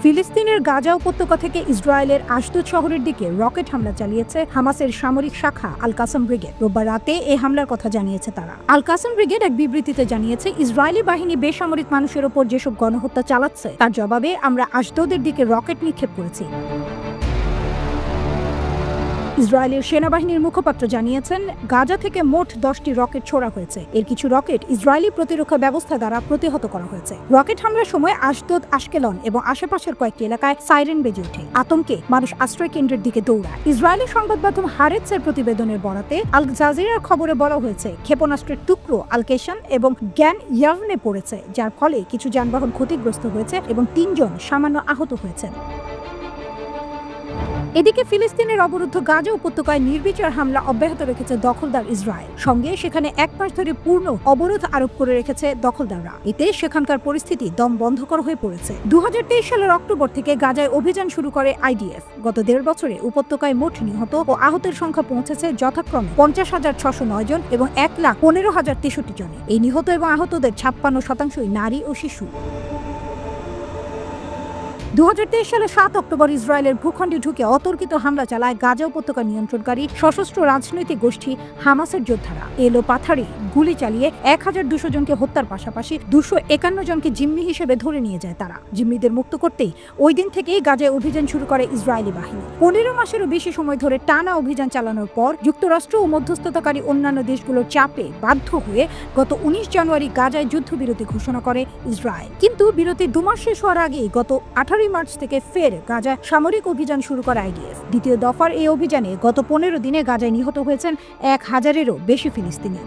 ফিলিস্তিনের গাজা উপত্যকা থেকে ইসরায়েলের আশদুদ শহরের দিকে রকেট হামলা চালিয়েছে হামাসের সামরিক শাখা আল কাসাম ব্রিগেড। রোববার রাতে এই হামলার কথা জানিয়েছে তারা। আল কাসাম ব্রিগেড এক বিবৃতিতে জানিয়েছে, ইসরায়েলি বাহিনী বেসামরিক মানুষের ওপর যেসব গণহত্যা চালাচ্ছে তার জবাবে আমরা আশদোদের দিকে রকেট নিক্ষেপ করেছি। ইসরায়েলের সেনাবাহিনীর মুখপাত্র জানিয়েছেন, গাজা থেকে মোট 10টি রকেট ছোড়া হয়েছে। এর কিছু রকেট ইসরায়েলি প্রতিরক্ষা ব্যবস্থা দ্বারা প্রতিহত করা হয়েছে। রকেট হামলার সময় আশদোদ, আশকেলন এবং আশেপাশের কয়েকটি এলাকায় সাইরেন বেজে ওঠে। আতঙ্কে মানুষ আশ্রয় কেন্দ্রের দিকে দৌড়ায়। ইসরায়েলি সংবাদ মাধ্যম হারেতসের প্রতিবেদনের বরাতে আল জাজিরার খবরে বলা হয়েছে, ক্ষেপণাস্ত্রের টুকরো আল কেশান এবং জ্ঞান ইয়াভনে পড়েছে, যার ফলে কিছু যানবাহন ক্ষতিগ্রস্ত হয়েছে এবং 3 জন সামান্য আহত হয়েছেন। এদিকে ফিলিস্তিনের অবরুদ্ধ গাজা উপত্যকায় নির্বিচার হামলা অব্যাহত রেখেছে দখলদার ইসরায়েল। সঙ্গে সেখানে 1 মাস ধরে পূর্ণ অবরোধ আরোপ করে রেখেছে দখলদাররা। এতে সেখানকার পরিস্থিতি দম বন্ধকর হয়ে পড়েছে। 2023 সালের অক্টোবর থেকে গাজায় অভিযান শুরু করে আইডিএফ। গত 1.5 বছরে উপত্যকায় মোট নিহত ও আহতের সংখ্যা পৌঁছেছে যথাক্রমে 50,609 জন এবং 1,15,063 জনে। এই নিহত এবং আহতদের 56% নারী ও শিশু। 2023 সালের 7 অক্টোবর ইসরায়েলের ভূখণ্ডে ঢুকে অতর্কিত হামলা চালায় গাজা উপত্যকা নিয়ন্ত্রণকারী সশস্ত্র রাজনৈতিক গোষ্ঠী হামাসের যোদ্ধারা। এলো পাথারে গুলি চালিয়ে 1200 জনকে হত্যার পাশাপাশি 251 জনকে জিম্মি হিসেবে ধরে নিয়ে যায় তারা। জিম্মিদের মুক্ত করতেই ওই দিন থেকেই গাজায় অভিযান শুরু করে ইসরায়েলি বাহিনী। 15 মাসেরও বেশি সময় ধরে টানা অভিযান চালানোর পর যুক্তরাষ্ট্র ও মধ্যস্থতাকারী অন্যান্য দেশগুলোর চাপে বাধ্য হয়ে গত 19 জানুয়ারি গাজায় যুদ্ধবিরতি ঘোষণা করে ইসরায়েল। কিন্তু বিরতি 2 মাস শেষ হওয়ার আগেই গত 18 মার্চ থেকে ফের গাজায় সামরিক অভিযান শুরু করে আইডিএফ। দ্বিতীয় দফার এই অভিযানে গত 15 দিনে গাজায় নিহত হয়েছেন 1000-এরও বেশি ফিলিস্তিনি।